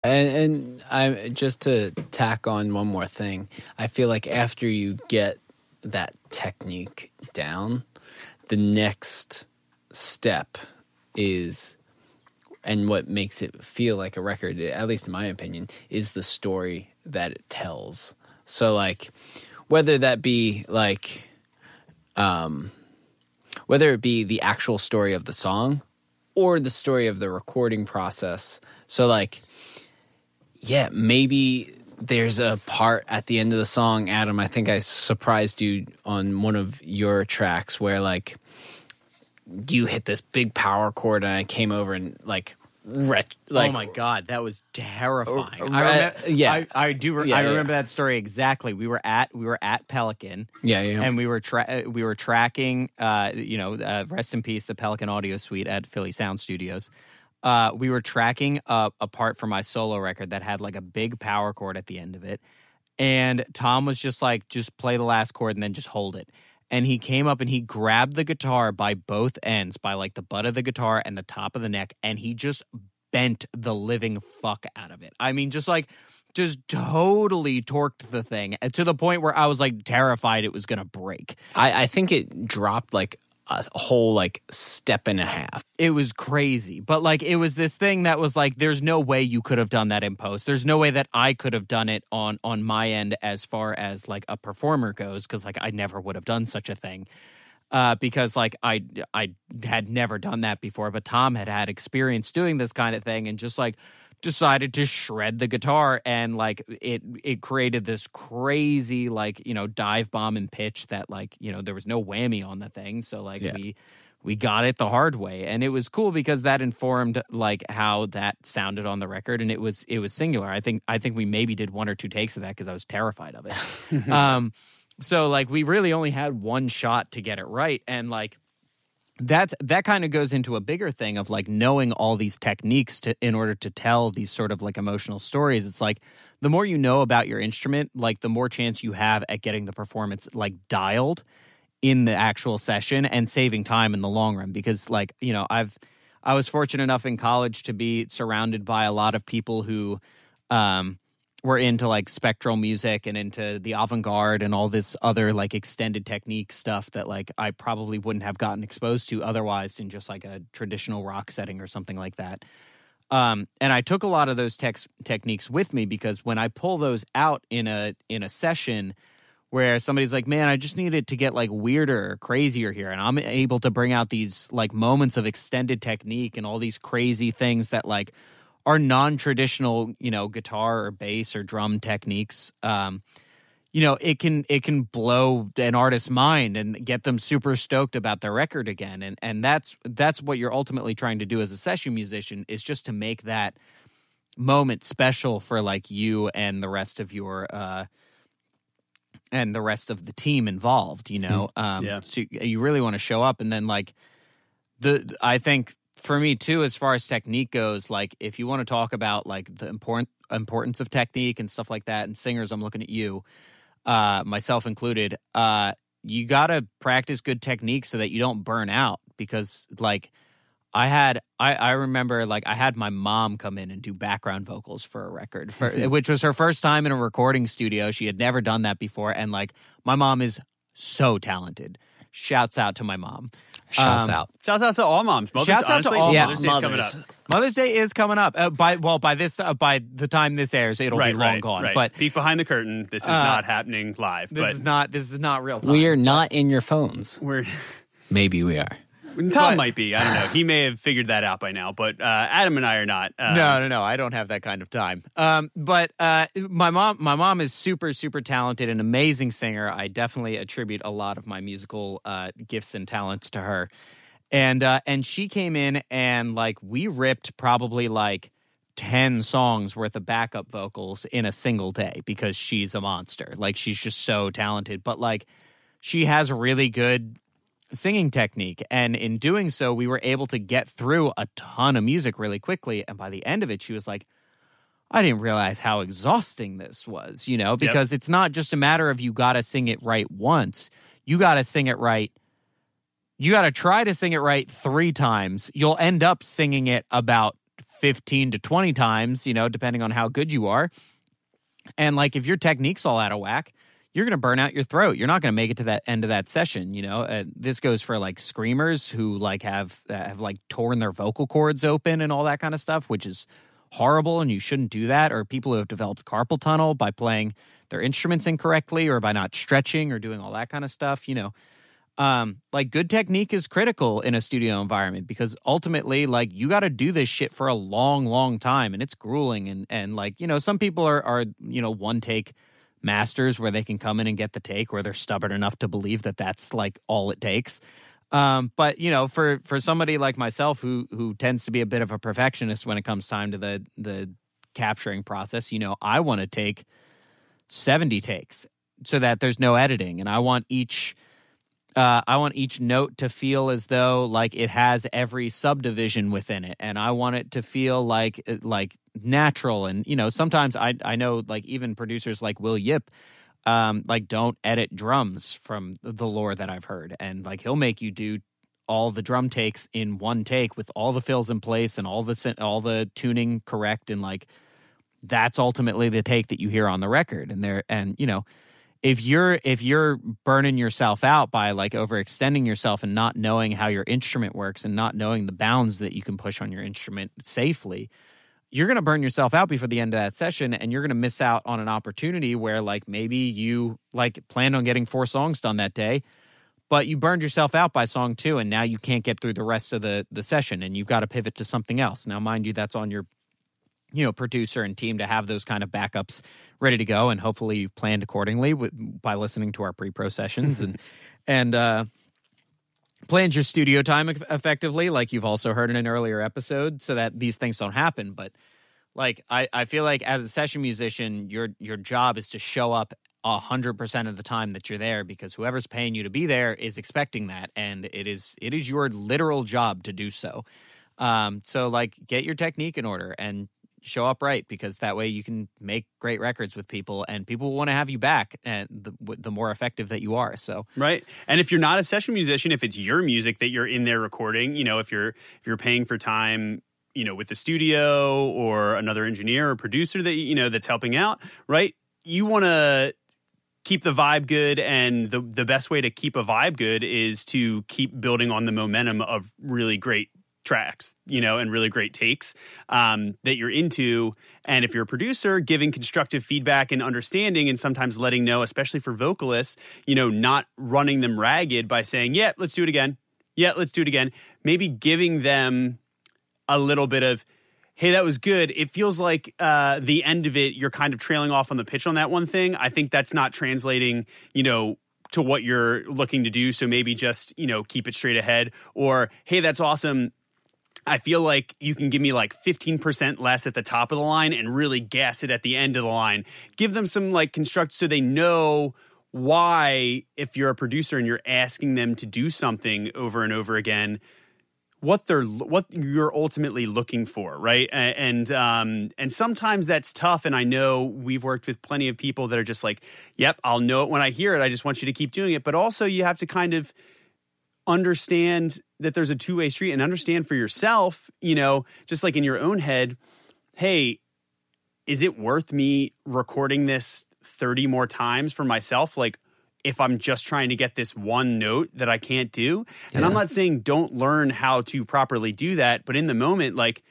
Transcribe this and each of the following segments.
And I just to tack on one more thing, I feel like after you get that technique down, the next step is, and what makes it feel like a record, at least in my opinion, is the story that it tells. So like, whether that be like, whether it be the actual story of the song or the story of the recording process. So like, yeah, maybe there's a part at the end of the song, Adam, I think I surprised you on one of your tracks where like you hit this big power chord and I came over and like oh my God, that was terrifying. I remember that story exactly. We were at Pelican. Yeah. And we were tracking rest in peace, the Pelican Audio Suite at Philly Sound Studios. We were tracking a part for my solo record that had like a big power chord at the end of it. And Tom was just like, just play the last chord and then just hold it. And he came up and he grabbed the guitar by both ends, by like the butt of the guitar and the top of the neck, and he just bent the living fuck out of it. I mean, just totally torqued the thing to the point where I was like terrified it was going to break. I think it dropped like a whole like step and a half. It was crazy. But like it was this thing that was like, there's no way you could have done that in post. There's no way that I could have done it on my end as far as like a performer goes, because like I never would have done such a thing. Because like I had never done that before, but Tom had experience doing this kind of thing and just like decided to shred the guitar, and like it created this crazy like, you know, dive bomb and pitch that like, you know, there was no whammy on the thing. So like we got it the hard way, and it was cool because that informed like how that sounded on the record, and it was singular. I think we maybe did one or two takes of that because I was terrified of it. So like we really only had one shot to get it right, and like that kind of goes into a bigger thing of like knowing all these techniques in order to tell these sort of like emotional stories. It's like the more you know about your instrument, like the more chance you have at getting the performance like dialed in the actual session and saving time in the long run. Because like, you know, I was fortunate enough in college to be surrounded by a lot of people who were into like spectral music and into the avant-garde and all this other like extended technique stuff that like I probably wouldn't have gotten exposed to otherwise in just like a traditional rock setting or something like that. And I took a lot of those techniques with me, because when I pull those out in a session where somebody's like, man, I just need it to get like weirder or crazier here, and I'm able to bring out these like moments of extended technique and all these crazy things that like are non-traditional, you know, guitar or bass or drum techniques, you know, it can blow an artist's mind and get them super stoked about their record again. And that's what you're ultimately trying to do as a session musician, is just to make that moment special for like you and the rest of your and the rest of the team involved, you know. So you really want to show up. And then like I think for me too, as far as technique goes, like if you want to talk about like the importance of technique and stuff like that, and singers, I'm looking at you, myself included, you got to practice good technique so that you don't burn out. Because like I remember like I had my mom come in and do background vocals for a record, which was her first time in a recording studio. She had never done that before. And like my mom is so talented. Shouts out to my mom. Shouts out to all moms. Shouts out to all moms. Mother's Day's coming up. Mother's Day is coming up. By the time this airs, it'll be long gone. Right. But peek behind the curtain. This is not happening live. This is not real time. We are not in your phones. Maybe we are. Tom might be. I don't know. He may have figured that out by now, but Adam and I are not. No. I don't have that kind of time. But my mom is super, super talented, an amazing singer. I definitely attribute a lot of my musical gifts and talents to her. And she came in and like we ripped probably like 10 songs worth of backup vocals in a single day, because she's a monster. Like she's just so talented, but like she has really good singing technique, and in doing so we were able to get through a ton of music really quickly. And by the end of it, she was like, I didn't realize how exhausting this was, you know, because it's not just a matter of you got to sing it right once. You got to sing it right. You got to try to sing it right 3 times. You'll end up singing it about 15 to 20 times, depending on how good you are. And like if your technique's all out of whack, you're going to burn out your throat. You're not going to make it to that end of that session. This goes for like screamers who like have like torn their vocal cords open and all that kind of stuff, which is horrible, and you shouldn't do that. Or people who have developed carpal tunnel by playing their instruments incorrectly or by not stretching or doing all that kind of stuff. Like good technique is critical in a studio environment, because ultimately like you got to do this shit for a long, long time, and it's grueling. And like, some people are one take masters where they can come in and get the take, or they're stubborn enough to believe that that's like all it takes. But for somebody like myself who tends to be a bit of a perfectionist when it comes time to the capturing process, I want to take 70 takes so that there's no editing, and I want each note to feel as though like it has every subdivision within it, and I want it to feel like natural. And sometimes I know like even producers like Will Yip like don't edit drums from the lore that I've heard, and like he'll make you do all the drum takes in one take with all the fills in place and all the tuning correct, and like that's ultimately the take that you hear on the record. And if you're burning yourself out by like overextending yourself and not knowing how your instrument works and not knowing the bounds that you can push on your instrument safely, you're going to burn yourself out before the end of that session, and you're going to miss out on an opportunity where like maybe you like planned on getting 4 songs done that day, but you burned yourself out by song 2, and now you can't get through the rest of the session, and you've got to pivot to something else. Now, mind you, that's on your producer and team to have those kind of backups ready to go, and hopefully you planned accordingly by listening to our pre-pro sessions and planned your studio time effectively, like you've also heard in an earlier episode, so that these things don't happen. But like I feel like as a session musician, your job is to show up 100% of the time that you're there, because whoever's paying you to be there is expecting that, and it is your literal job to do so. So like get your technique in order and show up right, because that way you can make great records with people, and people will want to have you back, and the more effective that you are. So right. And if you're not a session musician, if it's your music that you're in there recording, if you're paying for time, with the studio or another engineer or producer that that's helping out, right? You want to keep the vibe good, and the best way to keep a vibe good is to keep building on the momentum of really great tracks, and really great takes that you're into. And if you're a producer, giving constructive feedback and understanding, and sometimes letting know, especially for vocalists, not running them ragged by saying, yeah, let's do it again. Yeah, let's do it again. Maybe giving them a little bit of, hey, that was good. It feels like the end of it, you're kind of trailing off on the pitch on that one thing. I think that's not translating, to what you're looking to do. So maybe just, keep it straight ahead. Or, hey, that's awesome. I feel like you can give me like 15% less at the top of the line and really gas it at the end of the line. Give them some like construct so they know why, if you're a producer and you're asking them to do something over and over again, what you're ultimately looking for, right? And sometimes that's tough. And I know we've worked with plenty of people that are just like, yep, I'll know it when I hear it. I just want you to keep doing it. But also you have to kind of understand that there's a two-way street, and understand for yourself, just like in your own head, hey, is it worth me recording this 30 more times for myself? Like, if I'm just trying to get this one note that I can't do. And I'm not saying don't learn how to properly do that, but in the moment, like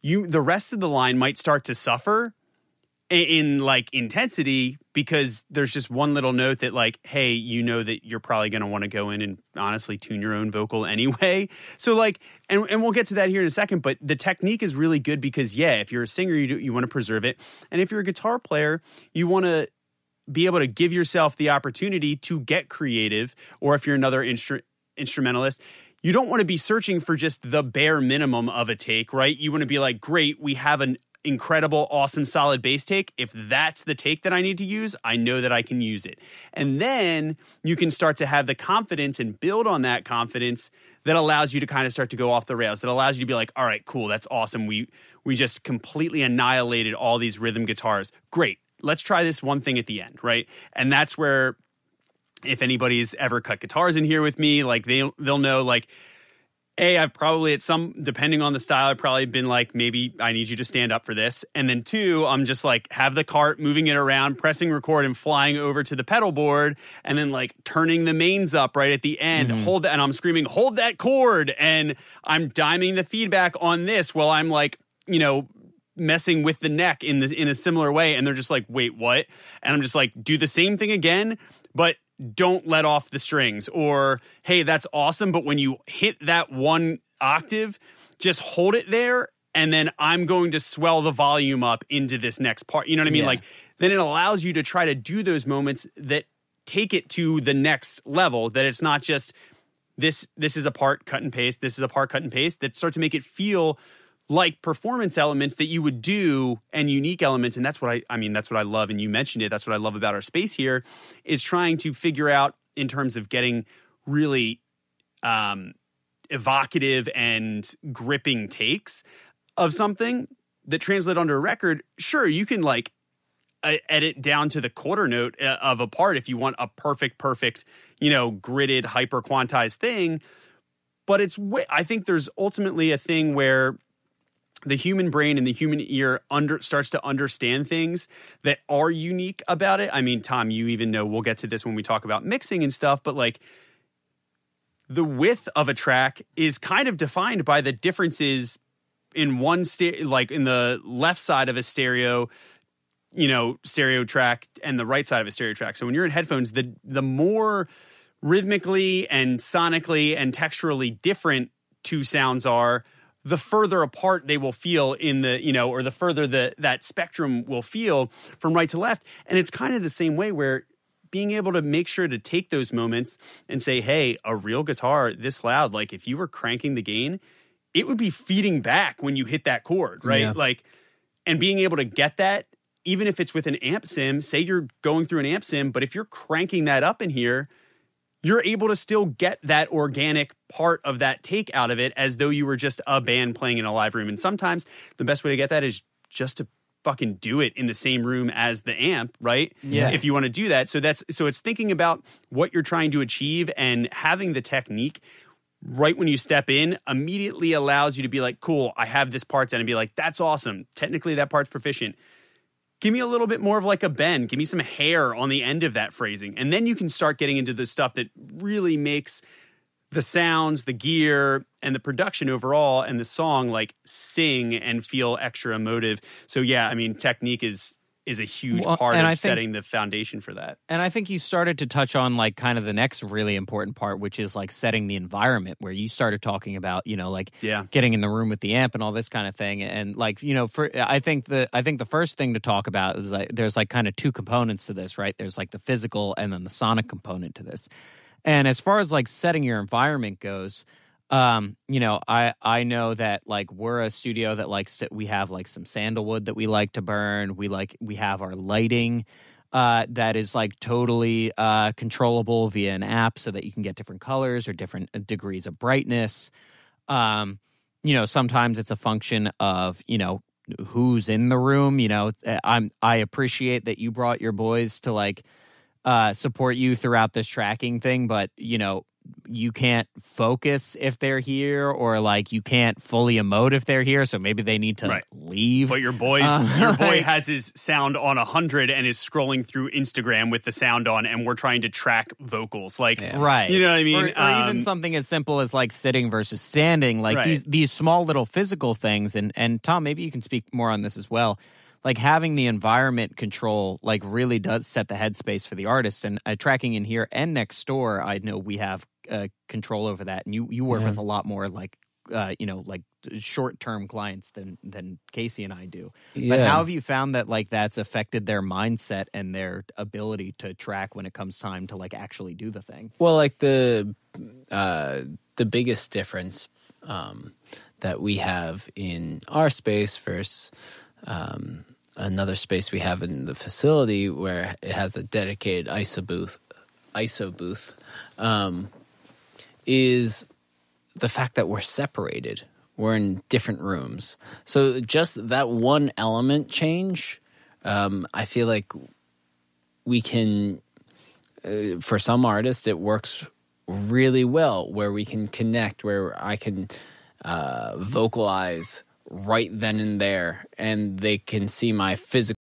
the rest of the line might start to suffer in like intensity, because there's just one little note that like, hey, that you're probably going to want to go in and honestly tune your own vocal anyway. So like, and we'll get to that here in a second, but the technique is really good because if you're a singer, you want to preserve it. And if you're a guitar player, you want to be able to give yourself the opportunity to get creative. Or if you're another instrumentalist, you don't want to be searching for just the bare minimum of a take, right? You want to be like, great, we have an incredible, awesome, solid bass take. If that's the take that I need to use, I know that I can use it. And then you can start to have the confidence and build on that confidence that allows you to kind of start to go off the rails, that allows you to be like, all right, cool, that's awesome. We just completely annihilated all these rhythm guitars. Great. Let's try this one thing at the end, right? And that's where, if anybody's ever cut guitars in here with me, like they'll know, like, I've probably depending on the style, I've probably been like, maybe I need you to stand up for this. And then 2, I'm just like, have the cart, moving it around, pressing record and flying over to the pedal board, and then like turning the mains up right at the end, hold that, and I'm screaming, hold that chord. And I'm diming the feedback on this while I'm like, messing with the neck in a similar way. And they're just like, wait, what? And I'm just like, do the same thing again, but don't let off the strings. Or, hey, that's awesome, but when you hit that one octave, just hold it there, and then I'm going to swell the volume up into this next part. You know what I mean? Yeah. Like, then it allows you to try to do those moments that take it to the next level, that it's not just this is a part, cut and paste, this is a part, cut and paste, that start to make it feel like performance elements that you would do, and unique elements. And that's what that's what I love. And you mentioned it. That's what I love about our space here, is trying to figure out, in terms of getting really evocative and gripping takes of something that translate onto a record. Sure, you can like edit down to the quarter note of a part if you want a perfect, gridded, hyper quantized thing. But I think there's ultimately a thing where the human brain and the human ear starts to understand things that are unique about it. I mean, Tom, you even know, we'll get to this when we talk about mixing and stuff, but like the width of a track is kind of defined by the differences in like in the left side of a stereo track and the right side of a stereo track. So when you're in headphones, the more rhythmically and sonically and texturally different two sounds are, the further apart they will feel in the, or the further that spectrum will feel from right to left. And it's kind of the same way, where being able to make sure to take those moments and say, hey, a real guitar this loud, like if you were cranking the gain, it would be feeding back when you hit that chord, right? Yeah. Like, and being able to get that, even if it's with an amp sim, say you're going through an amp sim, but if you're cranking that up in here, you're able to still get that organic part of that take out of it, as though you were just a band playing in a live room. And sometimes the best way to get that is just to fucking do it in the same room as the amp, right? Yeah. If you want to do that. So it's thinking about what you're trying to achieve, and having the technique right when you step in immediately allows you to be like, cool, I have this part, and be like, that's awesome. Technically that part's proficient. Give me a little bit more of like a bend. Give me some hair on the end of that phrasing. And then you can start getting into the stuff that really makes the sounds, the gear, and the production overall, and the song like sing and feel extra emotive. So yeah, I mean, technique is a huge part of setting the foundation for that. And I think you started to touch on like kind of the next really important part, which is like setting the environment, where you started talking about, getting in the room with the amp and all this kind of thing. And like, I think the first thing to talk about is like, there's like kind of two components to this, right? There's like the physical and then the sonic component to this. And as far as like setting your environment goes, I know that like we're a studio that likes to, we have like some sandalwood that we like to burn. We have our lighting that is like totally controllable via an app, so that you can get different colors or different degrees of brightness. Sometimes it's a function of, who's in the room. I appreciate that you brought your boys to like support you throughout this tracking thing, but you can't focus if they're here, or like you can't fully emote if they're here, so maybe they need to leave. But your boy has his sound on 100 and is scrolling through Instagram with the sound on, and we're trying to track vocals, like right, you know what I mean, or even something as simple as like sitting versus standing, like these small little physical things. And Tom, maybe you can speak more on this as well. Like having the environment control like really does set the headspace for the artist. And tracking in here and next door, I know we have control over that. And you work with a lot more like short-term clients than Casey and I do. Yeah. But how have you found that like that's affected their mindset and their ability to track when it comes time to like actually do the thing? Well, like the biggest difference that we have in our space versus another space we have in the facility, where it has a dedicated ISO booth, is the fact that we're separated. We're in different rooms. So just that one element change, I feel like we can, for some artists, it works really well, where we can connect, where I can vocalize right then and there, and they can see my physical